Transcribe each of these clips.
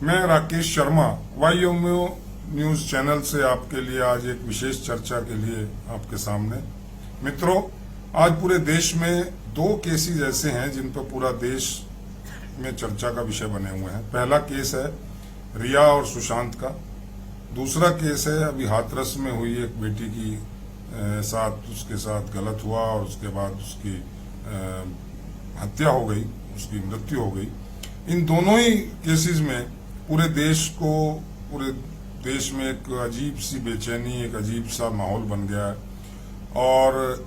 मैं Rakesh Sharma वाईएमओ news channel से आपके लिए आज एक विशेष चर्चा के लिए आपके सामने। मित्रों, आज पूरे देश में दो केसेस ऐसे हैं जिन पर पूरा देश में चर्चा का विषय बने हुए हैं। पहला केस है रिया और सुशांत का। दूसरा केस है अभी हाथरस में हुई एक बेटी की उसके साथ गलत हुआ और उसके बाद उसकी हत्या हो गई, उसकी मृत्यु हो गई। इन दोनों ही केसेस में पूरे देश में एक अजीब सी बेचैनी, एक अजीब सा माहौल बन गया है। और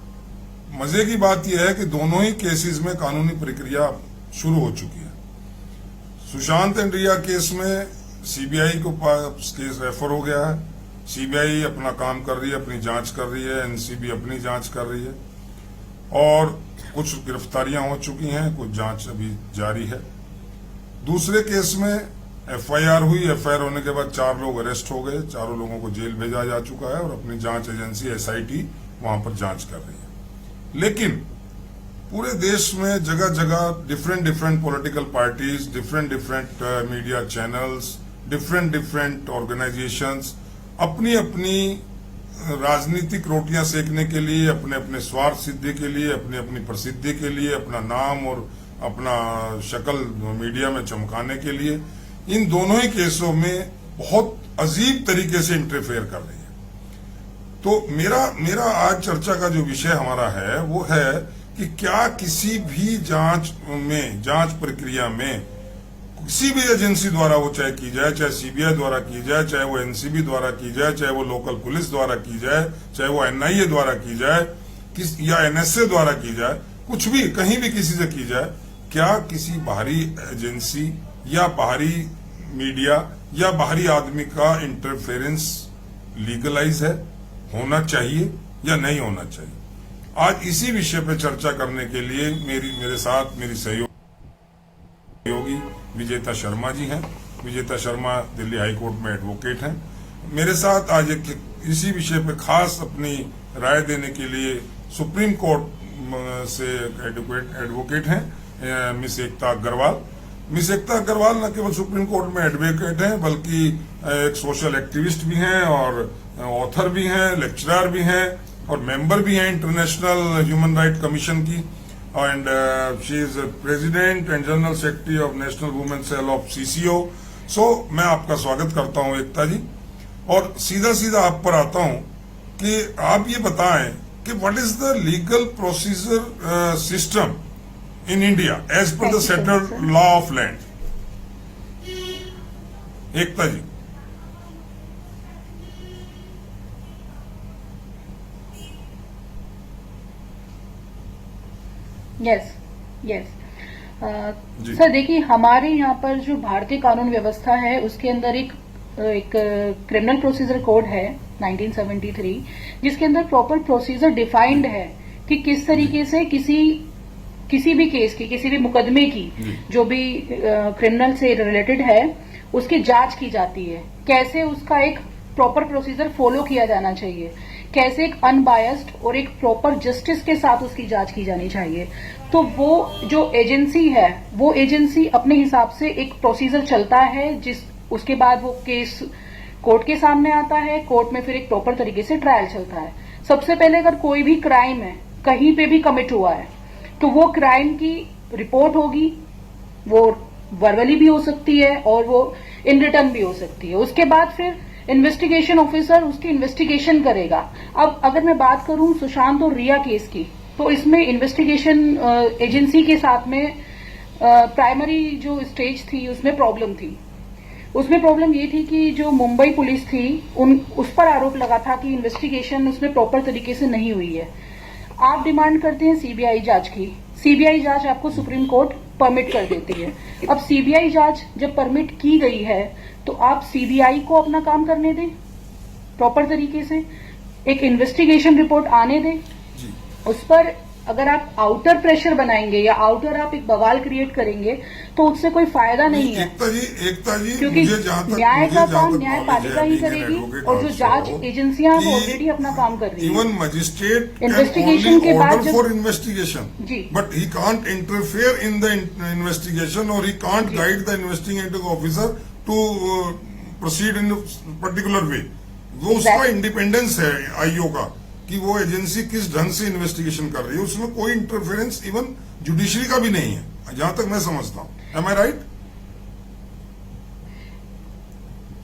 मजे की बात यह है कि दोनों ही केसेस में कानूनी प्रक्रिया शुरू हो चुकी है। सुशांत एंड रिया केस में सीबीआई को केस रेफर हो गया है। सीबीआई अपना काम कर रही है, अपनी जांच कर रही है, एनसीबी अपनी जांच कर रही है और कुछ गिरफ्तारियां हो चुकी हैं, कुछ जांच अभी जारी है। दूसरे केस में एफआईआर हुई। एफआईआर होने के बाद 4 लोग अरेस्ट हो गए, चारों लोगों को जेल भेजा जा चुका है और अपनी जांच एजेंसी एसआईटी वहां पर जांच कर रही है। लेकिन पूरे देश में जगह जगह different political parties, different media channels, different organisations अपनी अपनी राजनीतिक रोटियां सेकने के लिए, अपने अपने स्वार्थ सिद्धि के लिए, अपनी प्रसिद्धि के लिए, अपना नाम और अपना शक्ल मीडिया में चमकाने के लिए इन दोनों ही केसों में बहुत अजीब तरीके से इंटरफेयर कर रही है। तो मेरा आज चर्चा का जो विषय हमारा है वो है कि क्या किसी भी जांच प्रक्रिया में किसी भी एजेंसी द्वारा वो चाहे की जाए, चाहे सीबीआई द्वारा की जाए, चाहे वो एनसीबी द्वारा की जाए, चाहे वो लोकल पुलिस द्वारा की जाए, चाहे वो एनआईए द्वारा की जाए या एनएसए द्वारा की जाए, कुछ भी कहीं भी किसी से की जाए, क्या किसी बाहरी एजेंसी या बाहरी मीडिया या बाहरी आदमी का इंटरफेरेंस लीगलाइज है, होना चाहिए या नहीं होना चाहिए? आज इसी विषय पर चर्चा करने के लिए मेरे साथ मेरी सहयोगी विजेता शर्मा जी हैं। विजेता शर्मा दिल्ली हाई कोर्ट में एडवोकेट हैं। मेरे साथ आज इसी विषय पर खास अपनी राय देने के लिए सुप्रीम कोर्ट से एडवोकेट हैं मिस एकता अग्रवाल। मिस एकता अग्रवाल न केवल सुप्रीम कोर्ट में एडवोकेट हैं बल्कि एक सोशल एक्टिविस्ट भी हैं और ऑथर भी हैं, लेक्चरर भी हैं और मेंबर भी हैं इंटरनेशनल ह्यूमन राइट कमीशन की। And she is president and general secretary of national women cell of CCO. So मैं आपका स्वागत करता हूं एकता जी और सीधा आप पर आता हूं कि आप ये बताएं कि what is the legal procedure system in India as per the settled law of land. Ekta ji. Yes sir, देखिए हमारे यहाँ पर जो भारतीय कानून व्यवस्था है उसके अंदर एक क्रिमिनल प्रोसीजर कोड है 1973 जिसके अंदर प्रॉपर प्रोसीजर डिफाइंड है कि किस तरीके से किसी भी केस की, किसी भी मुकदमे की जो भी क्रिमिनल से रिलेटेड है उसकी जांच की जाती है, कैसे उसका एक प्रॉपर प्रोसीजर फॉलो किया जाना चाहिए, कैसे एक अनबायस्ड और एक प्रॉपर जस्टिस के साथ उसकी जांच की जानी चाहिए। तो वो जो एजेंसी है वो एजेंसी अपने हिसाब से एक प्रोसीजर चलता है उसके बाद वो केस कोर्ट के सामने आता है, कोर्ट में फिर एक प्रॉपर तरीके से ट्रायल चलता है। सबसे पहले अगर कोई भी क्राइम है कहीं पे भी कमिट हुआ है तो वो क्राइम की रिपोर्ट होगी, वो वर्बली भी हो सकती है और वो इन रिटर्न भी हो सकती है। उसके बाद फिर इन्वेस्टिगेशन ऑफिसर उसकी इन्वेस्टिगेशन करेगा। अब अगर मैं बात करूं सुशांत और रिया केस की, तो इसमें इन्वेस्टिगेशन एजेंसी के साथ में प्राइमरी जो स्टेज थी उसमें प्रॉब्लम थी। उसमें प्रॉब्लम ये थी कि जो मुंबई पुलिस थी उस पर आरोप लगा था कि इन्वेस्टिगेशन उसमें प्रॉपर तरीके से नहीं हुई है। आप डिमांड करते हैं सीबीआई जांच की, सीबीआई जांच आपको सुप्रीम कोर्ट परमिट कर देती है। अब सीबीआई जांच जब परमिट की गई है तो आप सीबीआई को अपना काम करने दें, प्रॉपर तरीके से एक इन्वेस्टिगेशन रिपोर्ट आने दें। उस पर अगर आप आउटर प्रेशर बनाएंगे या आउटर आप एक बवाल क्रिएट करेंगे तो उससे कोई फायदा नहीं है। एकता जी, क्योंकि न्याय का काम न्यायपालिका ही करेगी और जो जांच एजेंसियां वो ऑलरेडी अपना काम कर रही है। इवन मजिस्ट्रेट इन्वेस्टिगेशन के बाद फॉर इन्वेस्टिगेशन जी, but he can't interfere in the investigation और he can't guide the investigating officer to proceed in particular way. वो उसका इंडिपेंडेंस है आईओ का कि वो एजेंसी किस ढंग से इन्वेस्टिगेशन कर रही है, उसमें कोई इंटरफेरेंस इवन जुडिशरी का भी नहीं है जहां तक मैं समझता हूं। एम आई राइट?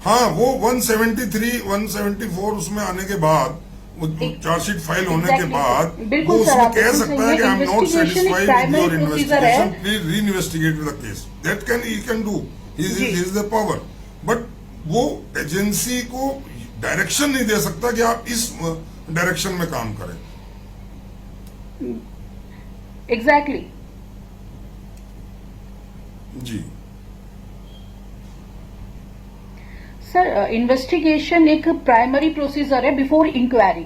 हाँ, वो 173, 174 उसमें आने के बाद, वो चार्जशीट फाइल होने के बाद वो उसमें कह सकता है कि I am not satisfied with your investigation, please re investigate the case. That can he can do, he is the power. But वो एजेंसी को डायरेक्शन नहीं दे सकता कि आप इस डायरेक्शन में काम करें। एग्जैक्टली जी सर, इन्वेस्टिगेशन एक प्राइमरी प्रोसीजर है बिफोर इंक्वायरी,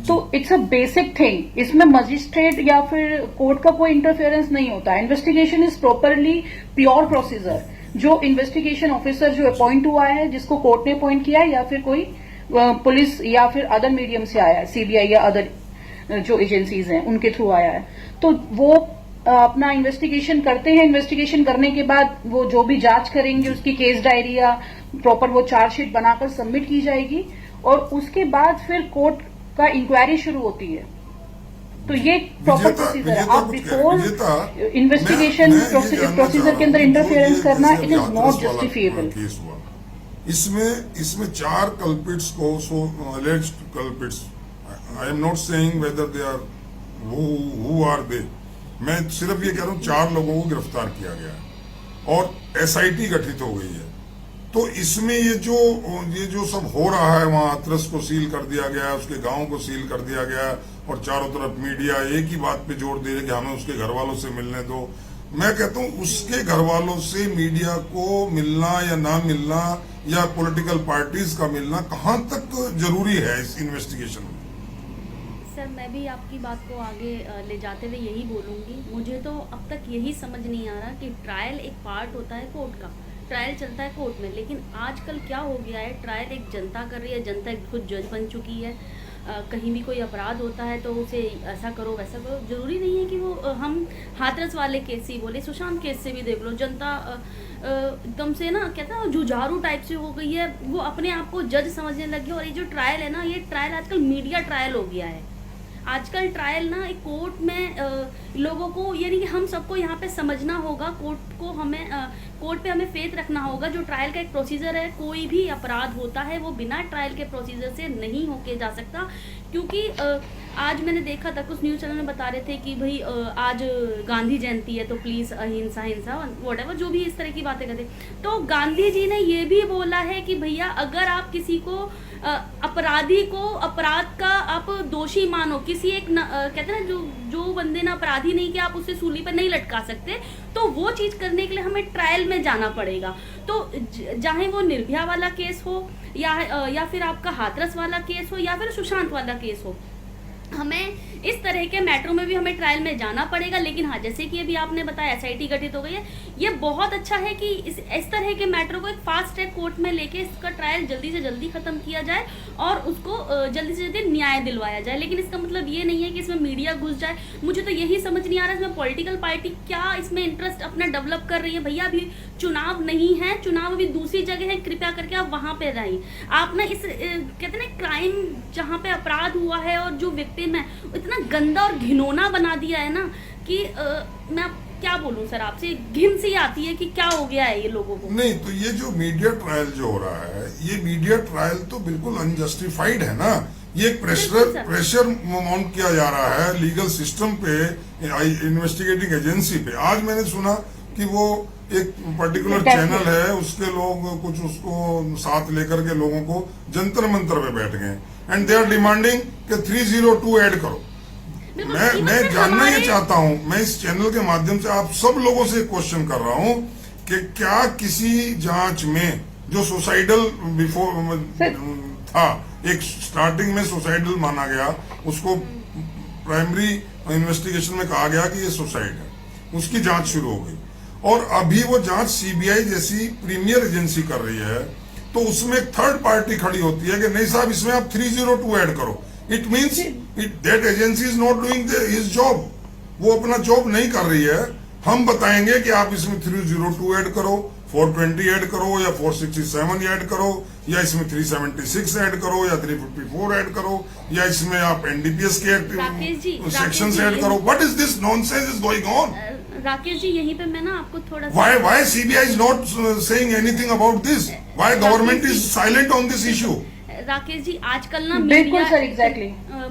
तो इट्स अ बेसिक थिंग। इसमें मजिस्ट्रेट या फिर कोर्ट का कोई इंटरफेरेंस नहीं होता। Investigation is properly pure procedure. जो इन्वेस्टिगेशन ऑफिसर जो अपॉइंट हुआ है, जिसको कोर्ट ने अपॉइंट किया है, या फिर कोई पुलिस या फिर अदर मीडियम से आया है, सीबीआई या अदर जो एजेंसीज हैं उनके थ्रू आया है, तो वो अपना इन्वेस्टिगेशन करते हैं। इन्वेस्टिगेशन करने के बाद वो जो भी जांच करेंगे, उसकी केस डायरी या प्रॉपर वो चार्जशीट बनाकर सबमिट की जाएगी, और उसके बाद फिर कोर्ट का इंक्वायरी शुरू होती है। तो ये प्रॉपर प्रोसीजर है। आप बिफोर इन्वेस्टिगेशन प्रोसीजर के अंदर इंटरफेरेंस करना, इट इज नॉट जस्टिफिएबल। इसमें 4 कल्पिट्स को, so alleged culprits, I am not saying whether they are who are they, मैं सिर्फ ये कह रहा हूं 4 लोगों को गिरफ्तार किया गया है और एसआईटी गठित हो गई है। तो इसमें ये जो सब हो रहा है, वहां हाथरस को सील कर दिया गया, उसके गांव को सील कर दिया गया, और चारों तरफ मीडिया एक ही बात पे जोर दे रहे कि हमें उसके घर वालों से मिलने दो। मैं कहता हूं उसके घर वालों से मीडिया को मिलना या ना मिलना, या पॉलिटिकल पार्टीज का मिलना कहां तक जरूरी है इस इन्वेस्टिगेशन में? सर, मैं भी आपकी बात को आगे ले जाते हुए यही बोलूँगी, मुझे तो अब तक यही समझ नहीं आ रहा कि ट्रायल एक पार्ट होता है कोर्ट का, ट्रायल चलता है कोर्ट में, लेकिन आजकल क्या हो गया है, ट्रायल एक जनता कर रही है, जनता एक खुद जज बन चुकी है। कहीं भी कोई अपराध होता है तो उसे ऐसा करो वैसा करो, ज़रूरी नहीं है कि वो हम हाथरस वाले केस ही बोले, सुशांत केस से भी देख लो, जनता एकदम से ना कहता है जुझारू टाइप से हो गई है, वो अपने आप को जज समझने लग गया। और ये जो ट्रायल है ना, ये ट्रायल आजकल मीडिया ट्रायल हो गया है। आजकल ट्रायल ना एक कोर्ट में लोगों को, यानी कि हम सबको यहाँ पे समझना होगा, कोर्ट को हमें कोर्ट पे हमें फेथ रखना होगा। जो ट्रायल का एक प्रोसीजर है, कोई भी अपराध होता है वो बिना ट्रायल के प्रोसीजर से नहीं होके जा सकता। क्योंकि आज मैंने देखा था, कुछ न्यूज़ चैनल में बता रहे थे कि भाई आज गांधी जयंती है तो प्लीज़ अहिंसा हिंसा व्हाटएवर जो भी इस तरह की बातें करते, तो गांधी जी ने ये भी बोला है कि भैया अगर आप किसी को अपराधी को अपराध का आप दोषी मानो, किसी एक कहते हैं ना जो बंदे ना अपराधी नहीं कि आप उसे सूली पर नहीं लटका सकते, तो वो चीज़ करने के लिए हमें ट्रायल में जाना पड़ेगा। तो चाहे वो निर्भया वाला केस हो या फिर आपका हाथरस वाला केस हो या फिर सुशांत वाला केस हो, हमें इस तरह के मैटरों में भी हमें ट्रायल में जाना पड़ेगा। लेकिन हाँ, जैसे कि अभी आपने बताया एसआईटी गठित हो गई है, ये बहुत अच्छा है कि इस तरह के मैटरों को एक फास्ट ट्रैक कोर्ट में लेके इसका ट्रायल जल्दी से जल्दी खत्म किया जाए और उसको जल्दी से जल्दी न्याय दिलवाया जाए। लेकिन इसका मतलब ये नहीं है कि इसमें मीडिया घुस जाए। मुझे तो यही समझ नहीं आ रहा इसमें पॉलिटिकल पार्टी क्या इसमें इंटरेस्ट अपना डेवलप कर रही है। भैया अभी चुनाव नहीं है, चुनाव अभी दूसरी जगह है, कृपया करके आप वहां पे रहें। आप ना इस कहते ना क्राइम जहाँ पे अपराध हुआ है और जो विक्टिम है इतना गंदा और घिनौना बना दिया है ना कि मैं क्या बोलूं सर, आपसे घिन सी आती है कि क्या हो गया है ये लोगों को। नहीं तो ये जो मीडिया ट्रायल जो हो रहा है, ये मीडिया ट्रायल तो बिल्कुल अनजस्टिफाइड है ना। ये प्रेशर माउंट किया जा रहा है लीगल सिस्टम पे, इन्वेस्टिगेटिंग एजेंसी पे। आज मैंने सुना कि वो एक पर्टिकुलर चैनल है, उसके लोग कुछ उसको साथ लेकर के लोगों को जंतर मंतर पे बैठ गए एंड दे आर डिमांडिंग कि 302 ऐड करो। मैं जानना ये चाहता हूं, मैं इस चैनल के माध्यम से आप सब लोगों से क्वेश्चन कर रहा हूं कि क्या किसी जांच में जो सुसाइडल बिफोर था, एक स्टार्टिंग में सुसाइडल माना गया, उसको प्राइमरी इन्वेस्टिगेशन में कहा गया कि ये सुसाइड है, उसकी जांच शुरू हो गई और अभी वो जांच सीबीआई जैसी प्रीमियर एजेंसी कर रही है, तो उसमें एक थर्ड पार्टी खड़ी होती है कि नहीं साहब इसमें आप 302 ऐड करो। It means that agency is not doing his job. वो अपना जॉब नहीं कर रही है। हम बताएंगे कि आप इसमें 302 ऐड करो, 420 ऐड करो या 467 ऐड करो या इसमें 376 ऐड करो या 354 ऐड करो या इसमें आप एनडीपीएस राकेश जी, के सेक्शन ऐड करो. What is this nonsense is going on? Rakesh ji यहीं पे मैं ना आपको थोड़ा सा Why CBI is not saying anything about this? Why government is silent on this issue? Rakesh ji आजकल ना बिल्कुल मीडिया सर, एग्जैक्टली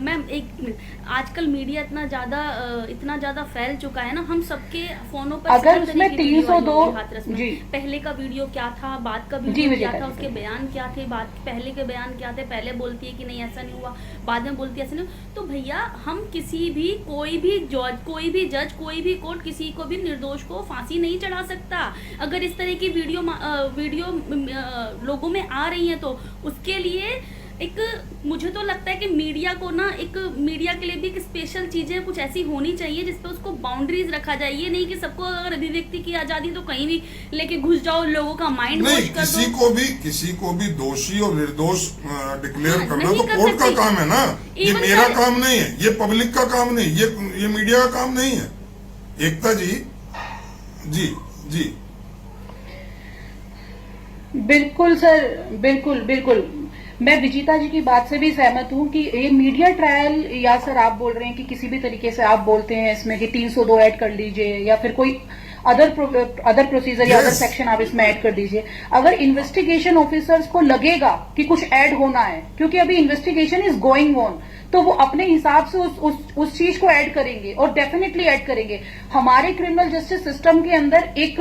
मैम एक मिनट, आजकल मीडिया इतना ज्यादा फैल चुका है ना, हम सबके फोनों पर अगर सिर्फ उसमें तरह की वीडियो 302 आई होगी हाथरस में। जी। पहले का वीडियो क्या था, बाद का जी, वीडियो मुझे क्या था, पता उसके है। बयान क्या थे, पहले के बयान क्या थे, पहले बोलती है कि नहीं ऐसा नहीं हुआ, बाद में बोलती है ऐसा नहीं हुआ। तो भैया हम किसी भी कोई भी जज कोई भी कोर्ट किसी को भी निर्दोष को फांसी नहीं चढ़ा सकता। अगर इस तरह की वीडियो लोगों में आ रही है तो उसके लिए एक मुझे तो लगता है कि मीडिया को ना मीडिया के लिए भी एक स्पेशल चीजें कुछ ऐसी होनी चाहिए जिसपे उसको बाउंड्रीज रखा जाए। ये नहीं कि सबको अगर अभिव्यक्ति की आजादी तो कहीं भी लेके घुस जाओ, लोगों का माइंड नहीं, वॉश कर दो। किसी को भी दोषी और निर्दोष डिक्लेयर हाँ, करना नहीं तो कर कोर्ट का सकती। काम है ना। ये Even मेरा सर- काम नहीं है, ये पब्लिक का काम नहीं, ये मीडिया का काम नहीं है। एकता जी, जी जी बिल्कुल सर, बिल्कुल बिल्कुल मैं विजिता जी की बात से भी सहमत हूं कि ये मीडिया ट्रायल, या सर आप बोल रहे हैं कि किसी भी तरीके से आप बोलते हैं इसमें कि 302 ऐड कर लीजिए या फिर कोई अदर प्रोसीजर या अदर Yes. सेक्शन आप इसमें ऐड कर दीजिए। अगर इन्वेस्टिगेशन ऑफिसर्स को लगेगा कि कुछ ऐड होना है, क्योंकि अभी इन्वेस्टिगेशन इज गोइंग ऑन, तो वो अपने हिसाब से उस चीज को ऐड करेंगे और डेफिनेटली ऐड करेंगे। हमारे क्रिमिनल जस्टिस सिस्टम के अंदर एक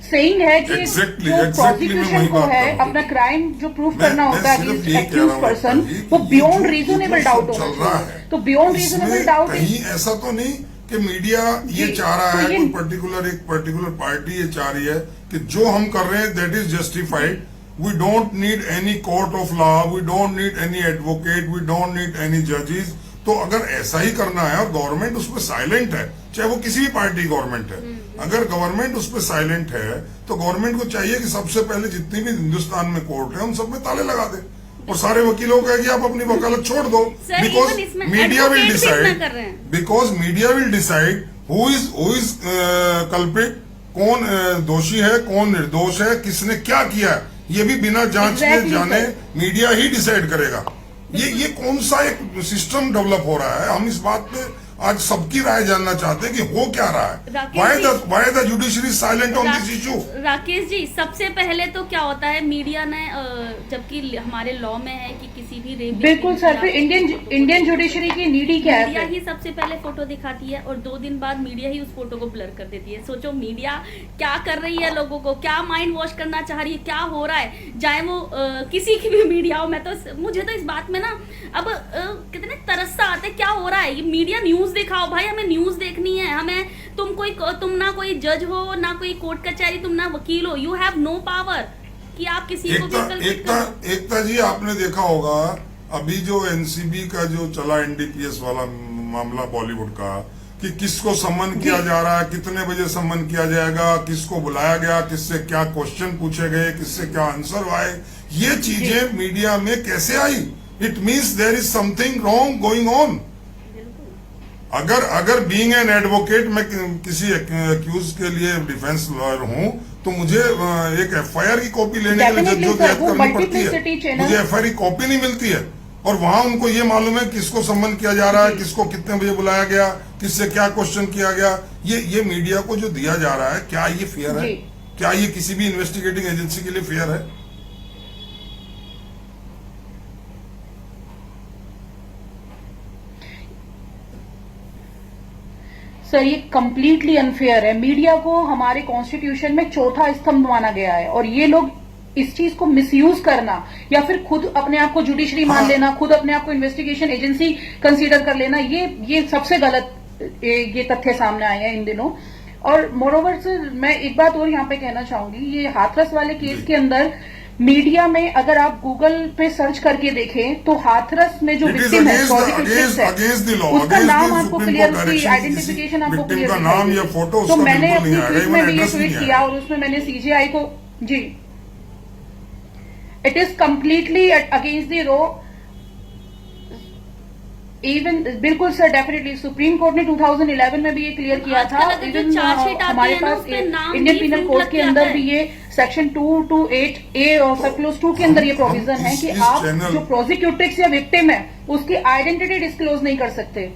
सेइंग है कि Exactly, जो मैं प्रोसिक्यूशन वही को बात है कर रहा हूं। अपना क्राइम जो प्रूफ मैं- करना मैं होता है सिर्फ अगेंस्ट ये कह एक्यूज रहा हूं पर्सन, कि वो ये बियॉन्ड जो रीजनेबल सब डाउट चल होना रहा चाहिए। है, तो बियॉन्ड इसमें रीजनेबल डाउट कहीं ऐसा तो नहीं कि मीडिया ये जी, चाह रहा तो है, ये- कोई पर्टिकुलर पार्टी ये चाह रही है कि जो हम कर रहे हैं that is justified, we don't need any court of law, we don't need any advocate, we don't need any जजेस। तो अगर ऐसा ही करना है और गवर्नमेंट उस पर साइलेंट है, चाहे वो किसी भी पार्टी गवर्नमेंट है, अगर गवर्नमेंट उस पर साइलेंट है तो गवर्नमेंट को चाहिए कि सबसे पहले जितनी भी हिंदुस्तान में कोर्ट है उन सब में ताले लगा दे और सारे वकीलों को कि आप अपनी वकालत छोड़ दो। Sir, बिकॉज even इसमें मीडिया विल advocate भी इतना डिसाइड, कर रहे हैं। Because media will decide who is culprit, कौन दोषी है, कौन निर्दोष है, किसने क्या किया है, ये भी बिना जांच के Exactly, जाने sir. मीडिया ही डिसाइड करेगा। ये कौन सा एक सिस्टम डेवलप हो रहा है? हम इस बात पे आज सबकी राय जानना चाहते हैं कि हो क्या रहा है। Rakesh ji- why the judiciary silent on this issue? Rakesh ji सबसे पहले तो क्या होता है, मीडिया ने जबकि हमारे लॉ में है कि किसी भी रेप बिल्कुल सर, फिर इंडियन जुडिशरी की नीड ही क्या है मीडिया फिर? ही सबसे पहले फोटो दिखाती है और 2 दिन बाद मीडिया ही उस फोटो को ब्लर कर देती है। सोचो मीडिया क्या कर रही है, लोगों को क्या माइंड वॉश करना चाह रही है, क्या हो रहा है, चाहे वो किसी की भी मीडिया हो। मुझे तो इस बात में ना अब कितने तरस सा आता है, क्या हो रहा है ये मीडिया, न्यूज दिखाओ भाई, हमें न्यूज देखनी है। हमें तुम ना कोई जज हो, ना कोई कोर्ट कचहरी, तुम ना वकील हो, यू हैव नो पावर कि आप किसी को भी कल्पित करो। एकता जी, आपने देखा होगा अभी जो एनसीबी का जो चला एनडीपीएस वाला मामला बॉलीवुड का, कि किसको सम्मन किया जा रहा है, कितने बजे सम्मन किया जाएगा, किसको बुलाया गया, किससे क्या क्वेश्चन पूछे गए, किससे क्या आंसर आए, ये चीजें मीडिया में कैसे आई? It means there is something wrong going on. अगर बीइंग एन एडवोकेट मैं किसी एक्यूज के लिए डिफेंस लॉयर हूं तो मुझे एक एफआईआर की कॉपी लेने के लिए Definitely, जज्जों sir, वो करनी पड़ती multiplicity है, channel- मुझे एफआईआर की कॉपी नहीं मिलती है और वहां उनको ये मालूम है किसको सम्मन किया जा रहा है, किसको कितने बजे बुलाया गया, किससे क्या क्वेश्चन किया गया। ये मीडिया को जो दिया जा रहा है, क्या ये फेयर है? जी। क्या ये किसी भी इन्वेस्टिगेटिंग एजेंसी के लिए फेयर है? सर ये कंप्लीटली अनफेयर है। मीडिया को हमारे कॉन्स्टिट्यूशन में चौथा स्तंभ माना गया है और ये लोग इस चीज को मिसयूज करना या फिर खुद अपने आप को जुडिशरी मान लेना, खुद अपने आप को इन्वेस्टिगेशन एजेंसी कंसीडर कर लेना, ये सबसे गलत ये तथ्य सामने आए हैं इन दिनों। और मोरोवर सर मैं एक बात और यहाँ पे कहना चाहूंगी, ये हाथरस वाले केस के अंदर मीडिया में अगर आप गूगल पे सर्च करके देखें तो हाथरस में जो विक्टिम है, उसका नाम आपको क्लियर, उसकी आइडेंटिफिकेशन आपको क्लियर का नाम या फोटो तो मैंने बिल्कुल अपनी नहीं ट्वीट में भी ये आएगा, ट्वीट किया और उसमें मैंने सीजीआई को, जी it is completely against the law. Even बिल्कुल सर, डेफिनेटली सुप्रीम कोर्ट ने 2011 में भी ये क्लियर किया था। इवन हमारे पास इंडियन पीनल कोड के अंदर भी ये सेक्शन 228A और सब क्लोज 2 के अंदर ये प्रोविजन है कि इस आप चैनल- जो प्रोसिक्यूट्रिक्स या विक्टिम है उसकी आइडेंटिटी डिस्क्लोज नहीं कर सकते।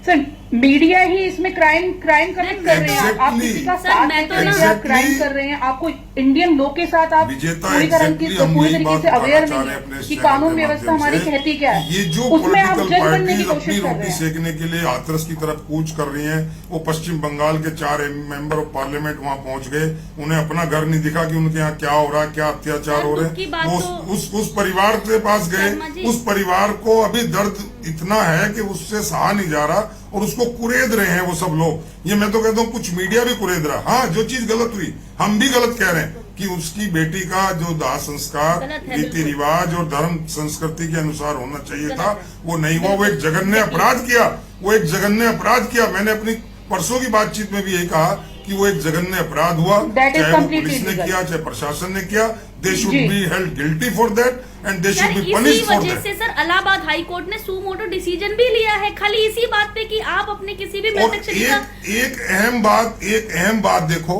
सर मीडिया ही इसमें क्राइम कमिट कर रहे हैं। आप किसी का सर, साथ मैं तो लेकर ना- के आप क्राइम कर रहे हैं। आपको इंडियन लॉ के साथ आप विजेता पूरी तरह exactly हम पूरी यही तरीके बात से अवेयर बताना चाह नहीं रहे हैं अपने है इस कि चैनल कानून के व्यवस्था माध्यम हमारी से। कहती क्या है। ये जो उसमें आप पॉलिटिकल जज बनने की पार्टीज अपनी कोशिश कर रहे रोटी हैं। सेकने के लिए हाथरस की तरफ कूच कर रही हैं, वो पश्चिम बंगाल के 4 मेंबर ऑफ पार्लियामेंट वहां पहुंच गए। उन्हें अपना घर नहीं दिखा कि उनके यहाँ क्या हो रहा है, क्या अत्याचार सर, हो रहे दुख की हैं। बात वो तो- उस परिवार के पास शर्मा गए, जी। उस परिवार को अभी दर्द इतना है कि उससे सहा नहीं जा रहा और उसको कुरेद रहे हैं वो सब लोग। ये मैं तो कहता हूँ कुछ मीडिया भी कुरेद रहा। हाँ, जो चीज गलत हुई हम भी गलत कह रहे हैं कि उसकी बेटी का जो दाह संस्कार गलत है, रीति बिल्कुल। रिवाज और धर्म संस्कृति के अनुसार होना चाहिए गलत था, है। वो नहीं हुआ। वो एक बिल्कुल। जघन्य अपराध किया, वो एक जघन्य अपराध किया। मैंने अपनी परसों की बातचीत में भी यही कहा कि वो एक जघन्य अपराध हुआ, That is चाहे वो completely पुलिस ने illegal. किया चाहे प्रशासन ने किया। दे शुड जी। Be held guilty for that and they sir should be इसी पनिश्ड फॉर वजह दैट। से सर इलाहाबाद हाई कोर्ट ने सुमोटो डिसीजन भी लिया है, खाली इसी बात पे कि आप अपने किसी भी और मृतक शरीर का एक अहम बात देखो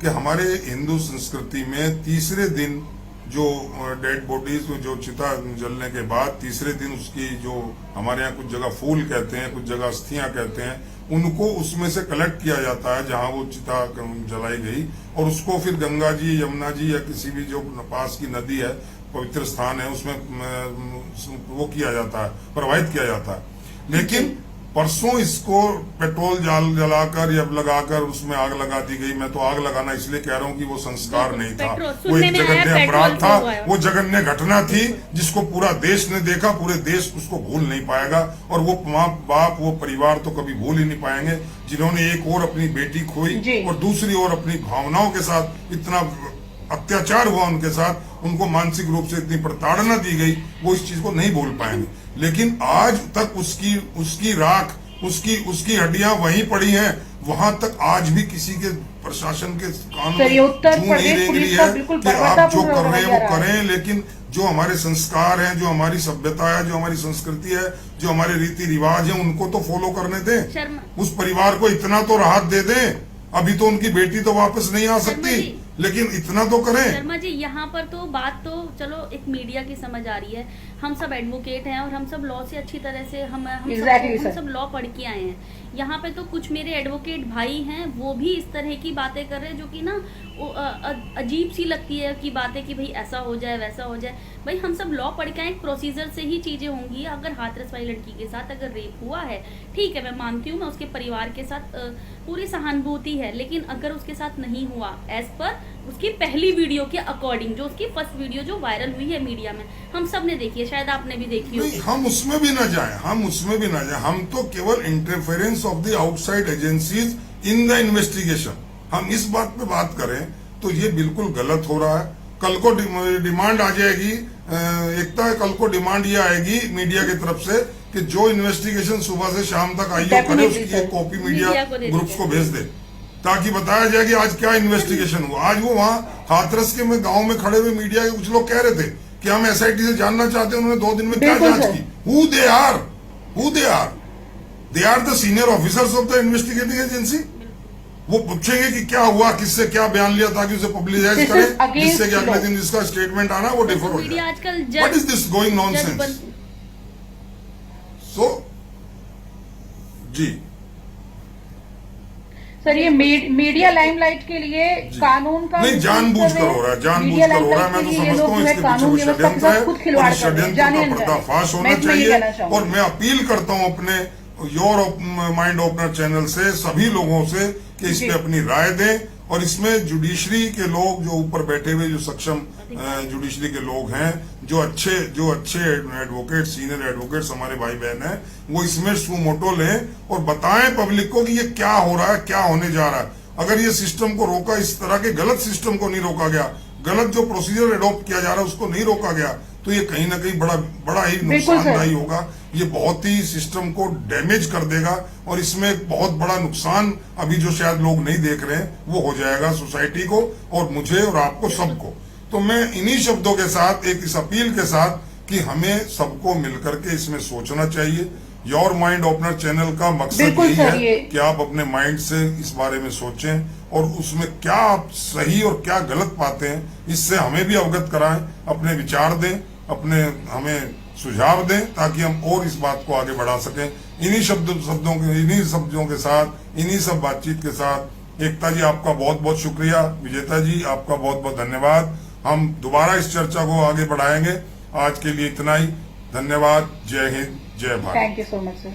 कि हमारे हिंदू संस्कृति में तीसरे दिन जो डेड बॉडीज जो चिता जलने के बाद तीसरे दिन उसकी जो हमारे यहाँ कुछ जगह फूल कहते हैं, कुछ जगह अस्थियां कहते हैं, उनको उसमें से कलेक्ट किया जाता है जहां वो चिता जलाई गई, और उसको फिर गंगा जी, यमुना जी या किसी भी जो पास की नदी है, पवित्र स्थान है, उसमें वो किया जाता है, प्रवाहित किया जाता है। लेकिन परसों इसको पेट्रोल जाल जलाकर या लगाकर उसमें आग लगा दी गई। मैं तो आग लगाना इसलिए कह रहा हूँ कि वो संस्कार नहीं था, पेट्रोल, वो एक सुनने में आया जघन्य अपराध पेट्रोल था, से हुआ है। वो जघन्य घटना थी जिसको पूरा देश ने देखा, पूरे देश उसको भूल नहीं पाएगा। और वो माँ बाप, वो परिवार तो कभी भूल ही नहीं पाएंगे जिन्होंने एक और अपनी बेटी खोई और दूसरी ओर अपनी भावनाओं के साथ इतना अत्याचार हुआ उनके साथ, उनको मानसिक रूप से इतनी प्रताड़ना दी गई, वो इस चीज को नहीं भूल पाएंगे। लेकिन आज तक उसकी राख, उसकी हड्डियां वहीं पड़ी हैं, वहां तक आज भी किसी के प्रशासन के कानून सर, ये उत्तर जूं प्रदेश नहीं रेंग पुलिस रही का है बिल्कुल कि आप जो बर्बरतापूर्ण कर रहे हैं रवैया वो रहा है। करें। लेकिन जो हमारे संस्कार हैं, जो हमारी सभ्यता है, जो हमारी संस्कृति है, जो हमारे रीति रिवाज है, उनको तो फॉलो करने दें। शर्मा उस परिवार को इतना तो राहत दे दें। अभी तो उनकी बेटी तो वापस नहीं आ सकती, जी। लेकिन इतना तो करें। शर्मा जी, यहाँ पर तो बात तो चलो एक मीडिया की समझ आ रही है, हम सब एडवोकेट हैं और हम सब लॉ से अच्छी तरह से हम Exactly, sir. सब लॉ पढ़ के आए हैं। यहाँ पे तो कुछ मेरे एडवोकेट भाई हैं, वो भी इस तरह की बातें कर रहे हैं जो कि ना अजीब सी लगती है कि बातें कि भाई ऐसा हो जाए वैसा हो जाए। भाई हम सब लॉ पढ़ के आए, एक प्रोसीजर से ही चीजें होंगी। अगर हाथरस वाली लड़की के साथ अगर रेप हुआ है, ठीक है, मैं मानती हूँ, मैं उसके परिवार के साथ पूरी सहानुभूति है। लेकिन अगर उसके साथ नहीं हुआ, एज पर उसकी पहली वीडियो के अकॉर्डिंग, जो उसकी फर्स्ट वीडियो जो वायरल हुई है मीडिया में, हम सब ने देखी है, शायद आपने भी देखी नहीं, होगी। हम उसमें भी न जाएं, हम तो केवल interference of the outside agencies in the investigation, हम इस बात पे बात करें तो ये बिल्कुल गलत हो रहा है। कल को डिमांड आ जाएगी, एकता है, कल को डिमांड ये आएगी मीडिया की तरफ से कि जो इन्वेस्टिगेशन सुबह से शाम तक आई हो करे, उसकी एक कॉपी मीडिया ग्रुप्स को भेज दे, ताकि बताया जाए कि आज क्या इन्वेस्टिगेशन हुआ। आज वो वहां हाथरस के में गांव में खड़े हुए मीडिया के कुछ लोग कह रहे थे कि हम एसआईटी से जानना चाहते हैं उन्होंने 2 दिन में क्या जांच की। Who they are the senior officers of the investigating agency. वो पूछेंगे कि क्या हुआ, किससे क्या बयान लिया, ताकि उसे पब्लिसाइज This is करें, against जिससे कि अगले law. दिन जिसका स्टेटमेंट आना वो डिफर हो मीडिया जाए। आजकल what is this going nonsense? So जी सर, ये मीडिया लाइमलाइट के लिए कानून का नहीं, जानबूझकर हो रहा है, जानबूझकर हो रहा है। मैं तो समझता हूँ इसके पीछे वो षड्यंत्र है और इस षड्यंत्र का पर्दाफाश होना चाहिए। और मैं अपील करता हूँ अपने योर माइंड ओपनर चैनल से सभी लोगों से कि इस पे अपनी राय दें, और इसमें जुडिशरी के लोग जो ऊपर बैठे हुए जो सक्षम जुडिशरी के लोग हैं, जो अच्छे एडवोकेट, सीनियर एडवोकेट्स हमारे भाई बहन हैं, वो इसमें सुमोटो लें और बताएं पब्लिक को कि ये क्या हो रहा है, क्या होने जा रहा है। अगर ये सिस्टम को रोका, इस तरह के गलत सिस्टम को नहीं रोका गया, गलत जो प्रोसीजर एडॉप्ट किया जा रहा है उसको नहीं रोका गया, तो ये कहीं ना कहीं बड़ा ही नुकसानदायी होगा। ये बहुत ही सिस्टम को डैमेज कर देगा और इसमें एक बहुत बड़ा नुकसान अभी जो शायद लोग नहीं देख रहे हैं वो हो जाएगा सोसाइटी को और मुझे और आपको सबको। तो मैं इन्हीं शब्दों के साथ, एक इस अपील के साथ कि हमें सबको मिलकर के इसमें सोचना चाहिए। योर माइंड ओपनर चैनल का मकसद यही है कि आप अपने माइंड से इस बारे में सोचें और उसमें क्या आप सही और क्या गलत पाते हैं, इससे हमें भी अवगत कराएं, अपने विचार दें, अपने हमें सुझाव दें, ताकि हम और इस बात को आगे बढ़ा सकें। इन्हीं शब्दों के साथ, इन्हीं सब बातचीत के साथ एकता जी आपका बहुत बहुत शुक्रिया, विजेता जी आपका बहुत बहुत धन्यवाद। हम दोबारा इस चर्चा को आगे बढ़ाएंगे। आज के लिए इतना ही। धन्यवाद। जय हिंद, जय Bharat. Thank you so much sir.